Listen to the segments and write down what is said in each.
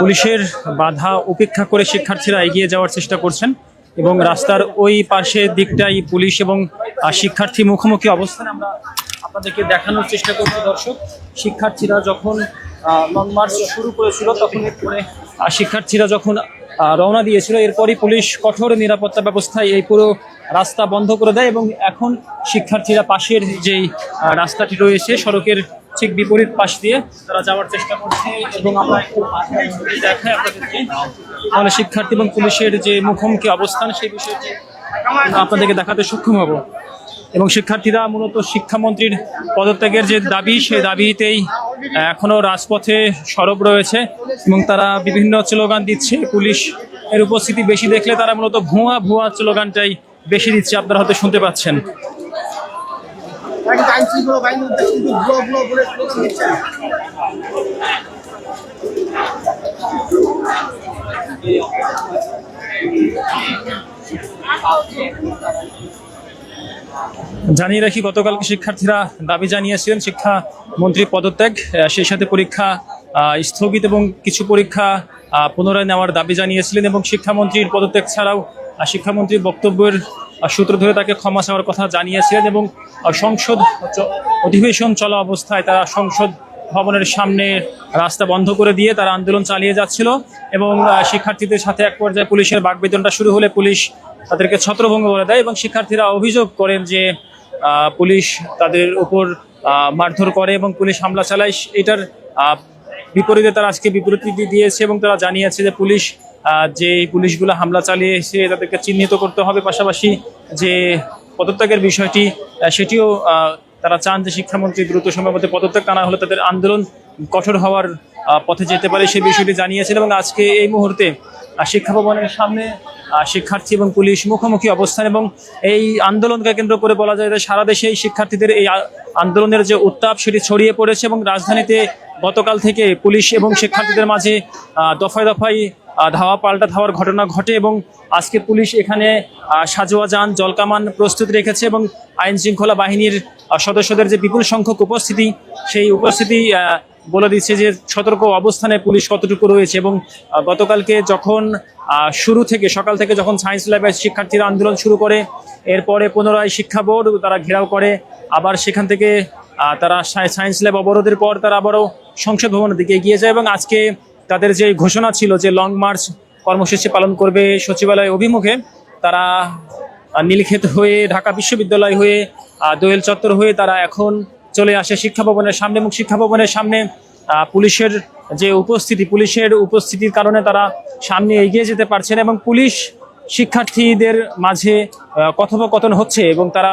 পুলিশের বাধা উপেক্ষা করে শিক্ষার্থীরা এগিয়ে যাওয়ার চেষ্টা করছেন এবং রাস্তার ওই পাশের দিকটাই পুলিশ এবং শিক্ষার্থী মুখোমুখি অবস্থান আমরা আপনাদেরকে দেখানোর চেষ্টা করছি। দর্শক, শিক্ষার্থীরা যখন লং মার্চ শুরু করেছিল তখন শিক্ষার্থীরা যখন রওনা দিয়েছিল, এরপরই পুলিশ কঠোর নিরাপত্তা ব্যবস্থায় এই পুরো রাস্তা বন্ধ করে দেয় এবং এখন শিক্ষার্থীরা পাশের যেই রাস্তাটি রয়েছে সড়কের ঠিক বিপরীত পাশ দিয়ে তারা যাওয়ার চেষ্টা করছে এবং আমরা একটু দেখাই আপনাদেরকে, তাহলে শিক্ষার্থী এবং পুলিশের যে মুখোমুখি অবস্থান সেই বিষয়টি আপনাদেরকে দেখাতে সক্ষম হব। এবং শিক্ষার্থীরা মূলত শিক্ষামন্ত্রীর পদত্যাগের যে দাবি, সেই দাবিতেই এখনো রাজপথে সরব রয়েছে এবং তারা বিভিন্ন স্লোগান দিচ্ছে। পুলিশ এর উপস্থিতি বেশি দেখলে তারা মূলত ভুয়া ভুয়া স্লোগানটাই বেশি দিচ্ছে, আপনারা হয়তো শুনতে পাচ্ছেন। জানিয়ে রাখি, গতকালকে শিক্ষার্থীরা দাবি জানিয়েছিলেন শিক্ষামন্ত্রী পদত্যাগ, সেই সাথে পরীক্ষা স্থগিত এবং কিছু পরীক্ষা পুনরায় নেওয়ার দাবি জানিয়েছিলেন এবং শিক্ষামন্ত্রীর পদত্যাগ ছাড়াও শিক্ষামন্ত্রীর বক্তব্যের সূত্র ধরে তাকে ক্ষমা চাওয়ার কথা জানিয়েছিলেন এবং সংসদ অধিবেশন চলা অবস্থায় তারা সংসদ ভবনের সামনে রাস্তা বন্ধ করে দিয়ে তারা আন্দোলন চালিয়ে যাচ্ছিল এবং শিক্ষার্থীদের সাথে এক পর্যায়ে পুলিশের বাকবিতণ্ডা শুরু হলে পুলিশ তাদেরকে ছত্রভঙ্গ করে দেয় এবং শিক্ষার্থীরা অভিযোগ করেন যে পুলিশ তাদের উপর মারধর করে এবং পুলিশ হামলা চালায়। এটার বিপরীতে তারা আজকে বিবৃতি দিয়েছে এবং তারা জানিয়েছে যে পুলিশ যে পুলিশগুলো হামলা চালিয়েছে তাদেরকে চিহ্নিত করতে হবে, পাশাপাশি যে পদত্যাগের বিষয়টি সেটিও তারা চান যে শিক্ষামন্ত্রী দ্রুত সময়ের মধ্যে পদত্যাগ, তা না হলে তাদের আন্দোলন কঠোর হওয়ার পথে যেতে পারে, সেই বিষয়টি জানিয়েছেন। এবং আজকে এই মুহূর্তে শিক্ষা ভবনের সামনে শিক্ষার্থী এবং পুলিশ মুখোমুখি অবস্থান এবং এই আন্দোলনকে কেন্দ্র করে বলা যায় যে সারা দেশে এই শিক্ষার্থীদের এই আন্দোলনের যে উত্তাপ সেটি ছড়িয়ে পড়েছে এবং রাজধানীতে গতকাল থেকে পুলিশ এবং শিক্ষার্থীদের মাঝে দফায় দফায় ধাওয়া পাল্টা ধাওয়ার ঘটনা ঘটে এবং আজকে পুলিশ এখানে সাজোয়া যান, জলকামান প্রস্তুত রেখেছে এবং আইন শৃঙ্খলা বাহিনীর সদস্যদের যে বিপুল সংখ্যক উপস্থিতি, সেই উপস্থিতি বলে দিচ্ছে যে সতর্ক অবস্থানে পুলিশ কতটুকু রয়েছে। এবং গতকালকে যখন সকাল থেকে যখন সায়েন্স ল্যাবে শিক্ষার্থীরা আন্দোলন শুরু করে, এরপরে পুনরায় শিক্ষা বোর্ড তারা ঘেরাও করে, আবার সেখান থেকে তারা সায়েন্স ল্যাব অবরোধের পর তারা আবারও সংসদ ভবনের দিকে এগিয়ে যায় এবং আজকে তাদের যে ঘোষণা ছিল যে লং মার্চ কর্মসূচি পালন করবে সচিবালয় অভিমুখে, তারা নীলক্ষেত হয়ে ঢাকা বিশ্ববিদ্যালয় হয়ে দোয়েল চত্বর হয়ে তারা এখন চলে আসে শিক্ষা ভবনের সামনে এবং শিক্ষা ভবনের সামনে পুলিশের উপস্থিতির কারণে তারা সামনে এগিয়ে যেতে পারছেন এবং পুলিশ শিক্ষার্থীদের মাঝে কথোপকথন হচ্ছে এবং তারা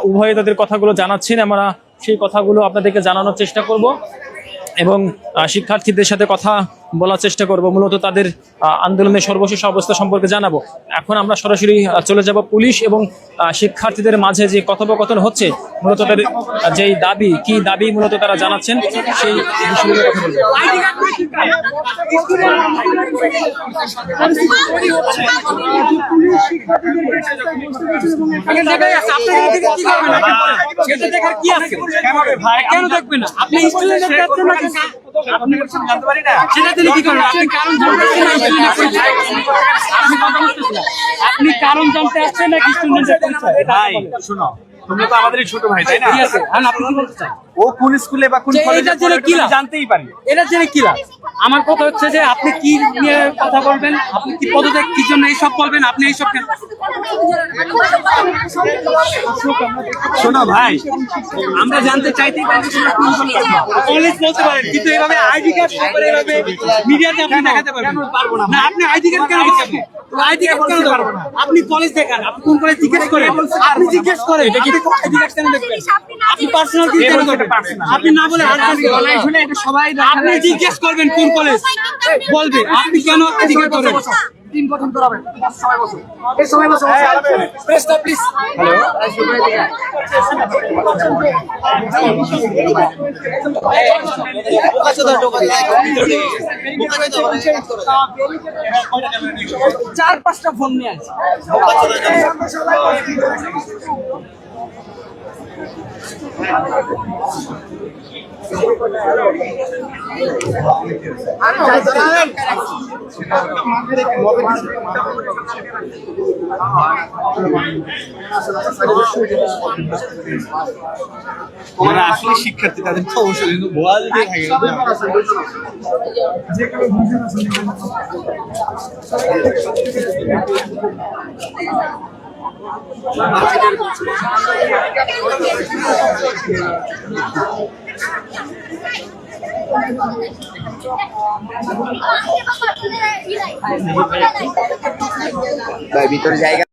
উভয়ে তাদের কথাগুলো জানাচ্ছেন। আমরা সেই কথাগুলো আপনাদেরকে জানানোর চেষ্টা করব এবং শিক্ষার্থীদের সাথে কথা বলার চেষ্টা করব, মূলত তাদের আন্দোলনের সর্বশেষ অবস্থা সম্পর্কে জানাবো। এখন আমরা সরাসরি চলে যাব পুলিশ এবং শিক্ষার্থীদের মাঝে যে কথোপকথন হচ্ছে, মূলত তাদের যেই দাবি, কি দাবি মূলত তারা জানাচ্ছেন সেই বিষয়ে কথা বলবো। আপনি কারণ জানতে আসছেন নাকি ভাই? শোনো, তুমি তো আমাদের ছোট ভাই, তাই না? আপনি কি বলতে চান? ও কোন স্কুলে বা কোন কলেজে পড়ে জানতেই পারি, এটা জেনে কি লাভ? আমার কথা হচ্ছে যে আপনি কি নিয়ে কথা বলবেন, আপনি কি পদত্যাগ কি জন্য এইসব বলবেন, আপনি এইসব কেন? শোনো ভাই, আমরা জানতে চাইতেই পারি কলেজ বলতে পারেন, কিন্তু এভাবে আইডি কার্ড করে এভাবে মিডিয়াতে আপনি দেখাতে পারবেন না। আপনি আইডি কার্ড কেন দেখাবেন? আইডি কার্ড কেন দেখাবেন? আপনি কলেজ দেখান, আপনি কোন কলেজ জিজ্ঞেস করেন, আপনি জিজ্ঞেস করেন এটা কি আইডি কার্ড কেন দেখবেন? আপনি পার্সোনাল কি কেন করবেন? আপনি না বলে শুনে এটা সবাই আপনি জিজ্ঞেস করবেন কোন কলেজ বলবে, আপনি কেন আইডি কার্ড করেন? টিম গঠন করাবেন, সবাই বসুন, এই সবাই বসুন, প্রেস স্টপ প্লিজ। হ্যালো, 4-5টা ফোন নিয়ে আসি। ওরা আসলে শিক্ষার্থী, তাদের তো অবশ্যই কিন্তু ভুয়া যদি থাকে ভাই ভিতরে জায়গা